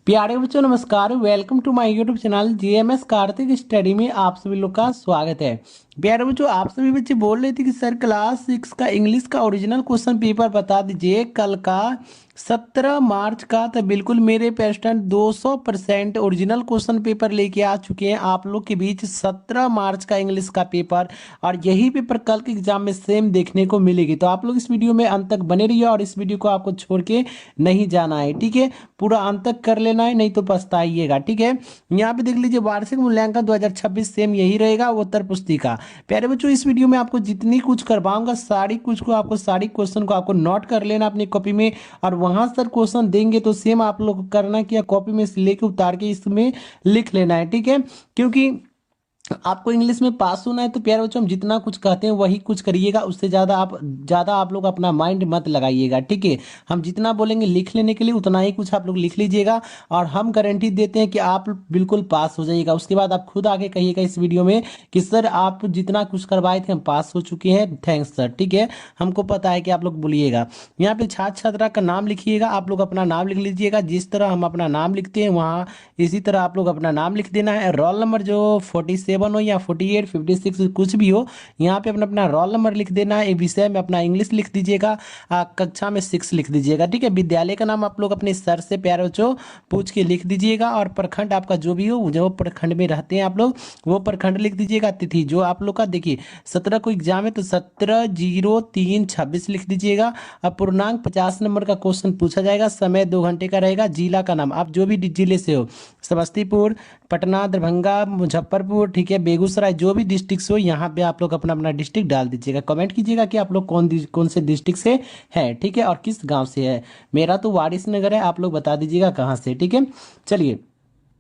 प्यारे बच्चों नमस्कार। Welcome to my YouTube channel GMS Kartik study में आप सभी लोग का स्वागत है। प्यारे बच्चों, आप सभी बच्चे बोल रहे थे कि सर क्लास 6 का इंग्लिश का ओरिजिनल क्वेश्चन पेपर बता दीजिए कल का 17 मार्च का। तो बिल्कुल मेरे पेस्टेंट 200% ओरिजिनल क्वेश्चन पेपर लेके आ चुके हैं आप लोग के बीच 17 मार्च का इंग्लिश का पेपर। और यही पेपर कल के एग्जाम में सेम देखने को मिलेगी। तो आप लोग इस वीडियो में अंत तक बने रहिए और इस वीडियो को आपको छोड़ के नहीं जाना है, ठीक है। पूरा अंत तक कर लेना है, नहीं तो पछताइएगा, ठीक है। यहाँ पे देख लीजिए वार्षिक मूल्यांकन 2026 सेम यही रहेगा उत्तर पुस्तिका। प्यारे बच्चों, इस वीडियो में आपको जितनी कुछ करवाऊंगा सारी कुछ को आपको सारी क्वेश्चन को आपको नोट कर लेना अपनी कॉपी में। और वहां सर क्वेश्चन देंगे तो सेम आप लोग करना कि कॉपी में से लेके उतार के इसमें लिख लेना है, ठीक है। क्योंकि आपको इंग्लिश में पास होना है तो प्यारे बच्चों हम जितना कुछ कहते हैं वही कुछ करिएगा। उससे ज़्यादा आप लोग अपना माइंड मत लगाइएगा, ठीक है। हम जितना बोलेंगे लिख लेने के लिए उतना ही कुछ आप लोग लिख लीजिएगा। और हम गारंटी देते हैं कि आप बिल्कुल पास हो जाइएगा। उसके बाद आप खुद आके कहिएगा इस वीडियो में कि सर आप जितना कुछ करवाए थे हम पास हो चुके हैं, थैंक्स सर, ठीक है। हमको पता है कि आप लोग बोलिएगा। यहाँ पे छात्र छात्रा का नाम लिखिएगा। आप लोग अपना नाम लिख लीजिएगा जिस तरह हम अपना नाम लिखते हैं वहाँ इसी तरह आप लोग अपना नाम लिख देना है। रोल नंबर जो 47 हो या 48 56 कुछ भी हो, यहाँ पे अपना अपना रोल नंबर लिख देना है। एक विषय में अपना इंग्लिश लिख दीजिएगा, कक्षा में 6 लिख दीजिएगा, ठीक है। विद्यालय का नाम आप लोग अपने सर से प्यारे बच्चों पूछ के लिख दीजिएगा। और प्रखंड आपका जो भी हो, जो प्रखंड में रहते हैं आप लोग वो प्रखंड लिख दीजिएगा। तिथि जो आप लोग का देखिए 17 को एग्जाम है तो 17/03/26 लिख दीजिएगा। अब पूर्णांक 50 नंबर का क्वेश्चन पूछा जाएगा, समय 2 घंटे का रहेगा। जिला का नाम आप जो भी जिले से हो, समस्तीपुर, पटना, दरभंगा, मुजफ्फरपुर, ठीक है, बेगूसराय, जो भी डिस्ट्रिक्ट हो यहाँ पे आप लोग अपना अपना डिस्ट्रिक्ट डाल दीजिएगा। कमेंट कीजिएगा कि आप लोग कौन से डिस्ट्रिक्ट से है, ठीक है, और किस गांव से है। मेरा तो वारिसनगर है, आप लोग बता दीजिएगा कहाँ से, ठीक है। चलिए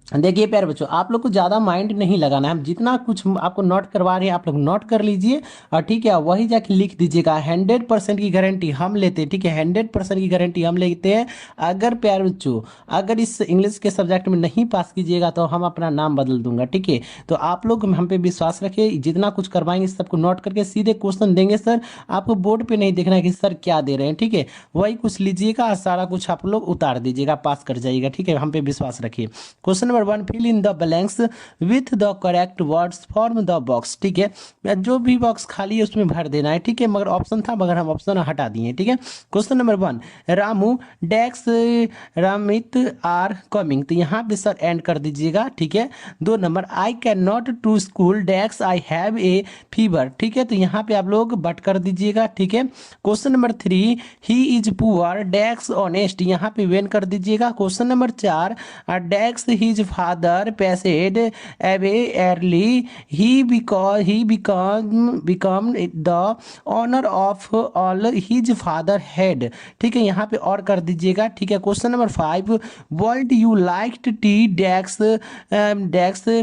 देखिए प्यारे बच्चों, आप लोग को ज़्यादा माइंड नहीं लगाना है। हम जितना कुछ आपको नोट करवा रहे हैं आप लोग नोट कर लीजिए और ठीक है वही जाके लिख दीजिएगा। 100% की गारंटी हम लेते हैं, ठीक है, 100% की गारंटी हम लेते हैं। अगर प्यारे बच्चों अगर इस इंग्लिश के सब्जेक्ट में नहीं पास कीजिएगा तो हम अपना नाम बदल दूंगा, ठीक है। तो आप लोग हम पे विश्वास रखिए, जितना कुछ करवाएंगे सबको नोट करके सीधे क्वेश्चन देंगे सर। आपको बोर्ड पर नहीं देखना है कि सर क्या दे रहे हैं, ठीक है। वही कुछ लीजिएगा और सारा कुछ आप लोग उतार दीजिएगा, पास कर जाइएगा, ठीक है। हम पे विश्वास रखिए। Question number 1, fill in the blanks with the correct words form the box, ठीक है। जो भी बॉक्स खाली है उसमें भर देना है, ठीक है। मगर ऑप्शन था मगर हम ऑप्शन हटा दिए, ठीक है। क्वेश्चन नंबर 1, रामू डैक्स रामित आर कमिंग, तो यहाँ पे सर एंड कर दीजिएगा, ठीक है। 2 number, I can not to school dash I have a fever, ठीक है, तो यहाँ पे आप लोग बट कर दीजिएगा, ठीक है। Question number 3, he is poor डैक्स ऑनेस्ट, यहाँ पे वेन कर दीजिएगा। क्वेश्चन नंबर 4, डैक्स his father passed away early he become the honor of all his father had, ठीक है, यहाँ पे और कर दीजिएगा, ठीक है। Question number 5, would you like tea dash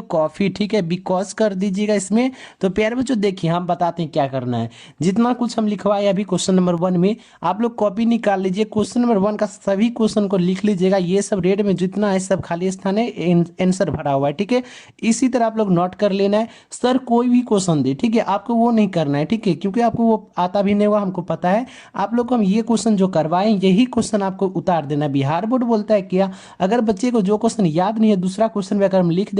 coffee, ठीक है, बिकॉज कर दीजिएगा इसमें। तो प्यारे बच्चों देखिए हम बताते हैं क्या करना है। जितना कुछ हम लिखवाए अभी क्वेश्चन नंबर 1 में आप लोग कॉपी निकाल लीजिए। क्वेश्चन नंबर 1 का सभी क्वेश्चन को लिख लीजिएगा। ये सब रेड में जितना है सब खाली स्थान है, आंसर भरा हुआ है, ठीक है। इसी तरह आप लोग नोट कर लेना है। सर कोई भी क्वेश्चन दे, ठीक है, आपको वो नहीं करना है, ठीक है, क्योंकि आपको वो आता भी नहीं होगा, हमको पता है। आप लोग को हम ये क्वेश्चन जो करवाएं यही क्वेश्चन आपको उतार देना है। बिहार बोर्ड बोलता है क्या, अगर बच्चे को जो क्वेश्चन याद नहीं है दूसरा क्वेश्चन भी अगर हम लिख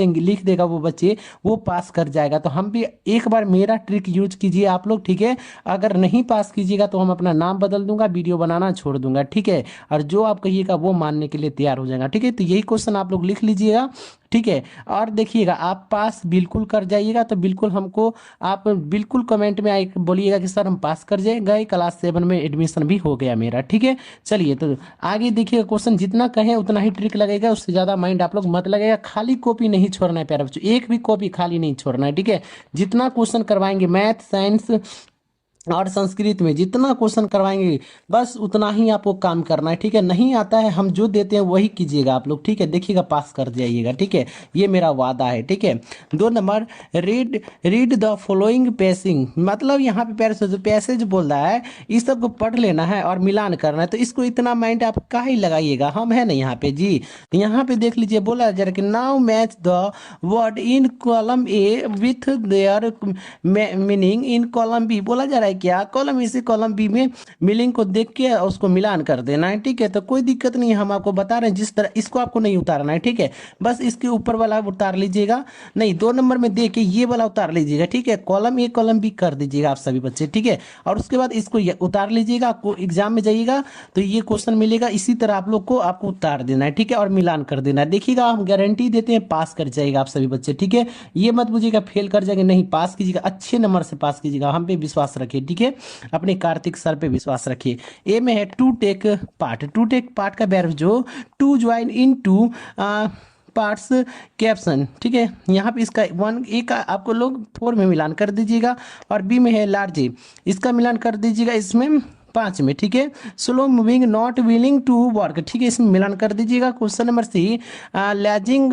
देगा वो बच्चे वो पास कर जाएगा। तो हम भी एक बार मेरा ट्रिक यूज कीजिए आप लोग, ठीक है। अगर नहीं पास कीजिएगा तो हम अपना नाम बदल दूंगा, वीडियो बनाना छोड़ दूंगा, ठीक है। और जो आप कहिएगा वो मानने के लिए तैयार हो जाएगा, ठीक है। तो यही क्वेश्चन आप लोग लिख लीजिएगा, ठीक है। और देखिएगा आप पास बिल्कुल कर जाइएगा। तो बिल्कुल हमको आप बिल्कुल कमेंट में आए बोलिएगा कि सर हम पास कर गए, क्लास 7 में एडमिशन भी हो गया मेरा, ठीक है। चलिए तो आगे देखिएगा, क्वेश्चन जितना कहें उतना ही ट्रिक लगेगा, उससे ज़्यादा माइंड आप लोग मत लगेगा। खाली कॉपी नहीं छोड़ना है प्यारे बच्चों, एक भी कॉपी खाली नहीं छोड़ना है, ठीक है। जितना क्वेश्चन करवाएंगे मैथ साइंस और संस्कृत में जितना क्वेश्चन करवाएंगे बस उतना ही आपको काम करना है, ठीक है। नहीं आता है हम जो देते हैं वही कीजिएगा आप लोग, ठीक है। देखिएगा पास कर जाइएगा, ठीक है, ये मेरा वादा है, ठीक है। 2 number, read the following passing, मतलब यहाँ पे पैसेज बोल रहा है इस सब को पढ़ लेना है और मिलान करना है। तो इसको इतना माइंड आप काहे लगाइएगा, हम है ना यहाँ पे जी। तो यहाँ पे देख लीजिए बोला जा रहा है कि now match the word in column A with their meaning in column B, बोला जा रहा है है क्या, कॉलम ए से कॉलम बी में मिलिंग को देख के उसको मिलान कर देना है, ठीक है। तो कोई दिक्कत नहीं है, हम आपको बता रहे हैं जिस तरह, इसको आपको नहीं उतारना है, ठीक है। बस इसके ऊपर वाला उतार लीजिएगा, नहीं 2 नंबर में दे के ये वाला उतार लीजिएगा, ठीक है। कॉलम ए कॉलम बी कर दीजिएगा आप सभी बच्चे, ठीक है। और उसके बाद इसको उतार लीजिएगा, आपको एग्जाम में जाइएगा तो ये क्वेश्चन मिलेगा, इसी तरह आप लोग को आपको उतार देना है, ठीक है, और मिलान कर देना है। देखिएगा हम गारंटी देते हैं पास कर जाएगा आप सभी बच्चे, ठीक है। ये मत बुझिएगा फेल कर जाएंगे, नहीं, पास कीजिएगा, अच्छे नंबर से पास कीजिएगा, हम पे विश्वास रखिए, ठीक है। अपने कार्तिक सर पे विश्वास रखिए। ए में है to take part, to take part का वर्ब जो to join in two parts caption, ठीक है। यहाँ पे इसका 1 ए का आपको लोग 4 में मिलान कर दीजिएगा, और बी में है लार्ज ए, इसका मिलान कर दीजिएगा इसमें 5 में, ठीक है। Slow moving not willing to work, ठीक है, इसमें मिलान कर दीजिएगा। Question number C, lagging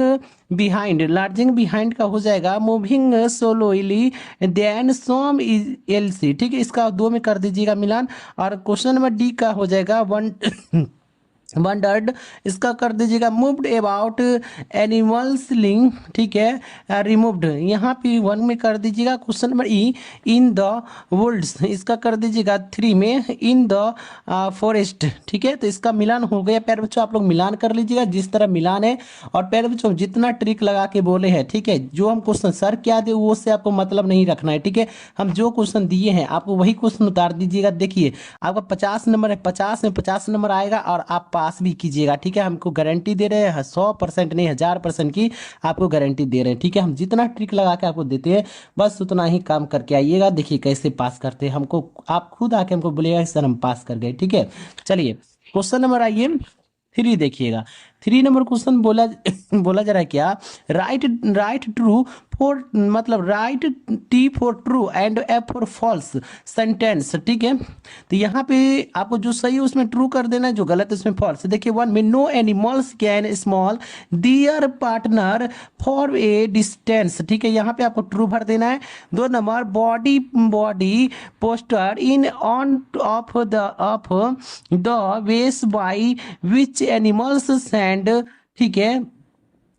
behind, lagging behind का हो जाएगा moving slowly than some is L C, ठीक है, इसका 2 में कर दीजिएगा मिलान। और क्वेश्चन नंबर डी का हो जाएगा वंडर्ड, इसका कर दीजिएगा मूव्ड अबाउट एनिमल्स लिंग, ठीक है, रिमूव्ड, यहाँ पे 1 में कर दीजिएगा। Question number E, in the woods, इसका कर दीजिएगा 3 में, इन द फॉरेस्ट, ठीक है। तो इसका मिलान हो गया प्यारे बच्चों, आप लोग मिलान कर लीजिएगा जिस तरह मिलान है। और प्यारे बच्चों जितना ट्रिक लगा के बोले हैं, ठीक है, जो हम क्वेश्चन सर क्या दे वो से आपको मतलब नहीं रखना है, ठीक है। हम जो क्वेश्चन दिए हैं आपको वही क्वेश्चन उतार दीजिएगा। देखिए आपका 50 नंबर है, 50 में 50 नंबर आएगा और आप पास भी कीजिएगा, ठीक है। हमको गारंटी दे रहे हैं, 100% नहीं 1000% की आपको गारंटी दे रहे हैं, ठीक है। हम जितना ट्रिक लगा के आपको देते हैं बस उतना ही काम करके आइएगा। देखिए कैसे पास करते हैं, हमको आप खुद आके हमको बोलिएगा सर हम पास कर गए, ठीक है। चलिए क्वेश्चन नंबर आइए 3 देखिएगा। 3 नंबर क्वेश्चन बोला बोला जा रहा है क्या, राइट राइट ट्रू फॉर, मतलब write T for true and F for false sentence, ठीक है। तो यहाँ पे आपको जो सही है उसमें ट्रू कर देना है, जो गलत है उसमें फॉल्स। देखिए 1 में no animals can smell their partner for a distance, ठीक है, यहाँ पे आपको ट्रू भर देना है। 2 number body body poster in on off the वेस बाई विच एनिमल्स सेंड, ठीक है,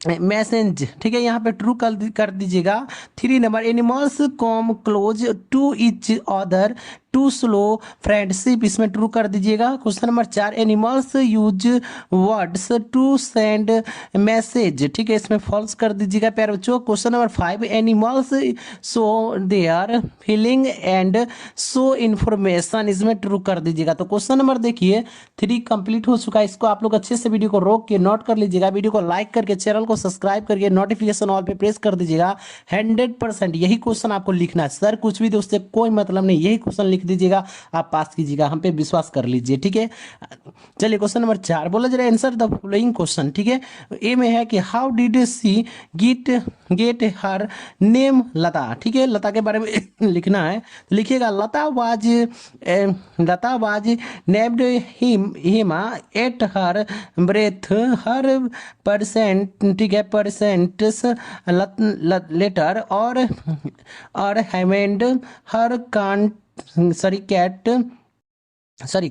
मैसेज, ठीक है, यहाँ पे ट्रू कर दीजिएगा। 3 number animals come close to each other to slow friendship, इसमें ट्रू कर दीजिएगा। Question number 4 animals use words to send message, ठीक है, इसमें फॉल्स कर दीजिएगा प्यारे बच्चों। Question number 5 animals show their feeling and show information, इसमें ट्रू कर दीजिएगा। तो क्वेश्चन नंबर देखिए 3 कंप्लीट हो चुका है। इसको आप लोग अच्छे से वीडियो को रोक के नोट कर लीजिएगा, वीडियो को लाइक करके चैनल को सब्सक्राइब करके नोटिफिकेशन ऑल पे प्रेस कर दीजिएगा। 100% यही क्वेश्चन आपको लिखना है, सर कुछ भी दे उससे कोई मतलब नहीं, यही क्वेश्चन लिख दीजिएगा, आप पास कीजिएगा, हम पे विश्वास कर लीजिए, ठीक है। चलिए क्वेश्चन नंबर 4 बोला जा रहा है आंसर द फॉलोइंग क्वेश्चन, ठीक है। ए में है कि how did she get her name Lata, ठीक है, लता के बारे में लिखना है। तो लिखिएगा लता वाज नेम्ड हिमा at her breath her percent, ठीक है, परसेंट्स लेटर और हैमेंड हर कांट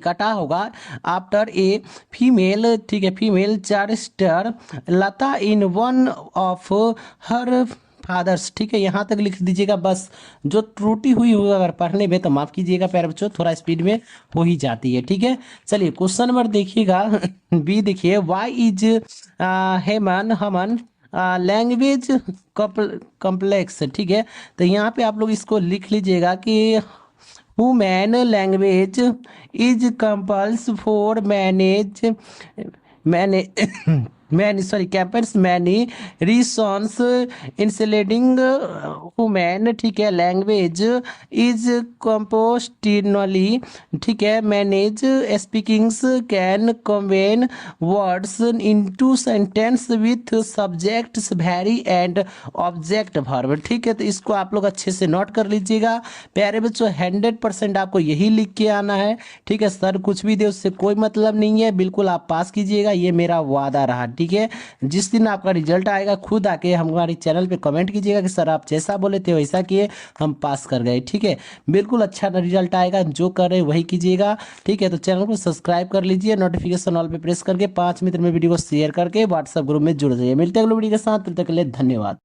कटा होगा आफ्टर ए फीमेल, ठीक है, female character Lata in one of her fathers, ठीक है, यहाँ तक लिख दीजिएगा। बस जो त्रुटि हुई होगी अगर पढ़ने में तो माफ कीजिएगा प्यारे बच्चों, थोड़ा स्पीड में हो ही जाती है, ठीक है। चलिए क्वेश्चन नंबर देखिएगा बी, देखिए वाई इज हमन लैंग्वेज कॉम्प्लेक्स, ठीक है। तो यहाँ पे आप लोग इसको लिख लीजिएगा कि human language is compels for campus many resource insulating human, ठीक है, लैंग्वेज इज कंपोस्टिनली, ठीक है, manage speakings can convene words into sentence with subjects very and object verb, ठीक है। तो इसको आप लोग अच्छे से नोट कर लीजिएगा प्यारे बच्चों, 100% आपको यही लिख के आना है, ठीक है। सर कुछ भी दे उससे कोई मतलब नहीं है, बिल्कुल आप पास कीजिएगा, ये मेरा वादा रहा, ठीक है। जिस दिन आपका रिजल्ट आएगा खुद आके हमारे चैनल पे कमेंट कीजिएगा कि सर आप जैसा बोले थे वैसा किए, हम पास कर गए, ठीक है। बिल्कुल अच्छा रिजल्ट आएगा, जो कर रहे वही कीजिएगा, ठीक है। तो चैनल को सब्सक्राइब कर लीजिए, नोटिफिकेशन ऑल पे प्रेस करके 5 मिनट में वीडियो को शेयर करके व्हाट्सएप ग्रुप में जुड़ जाइए। मिलते हैं अगले वीडियो के साथ, तब तक के लिए धन्यवाद।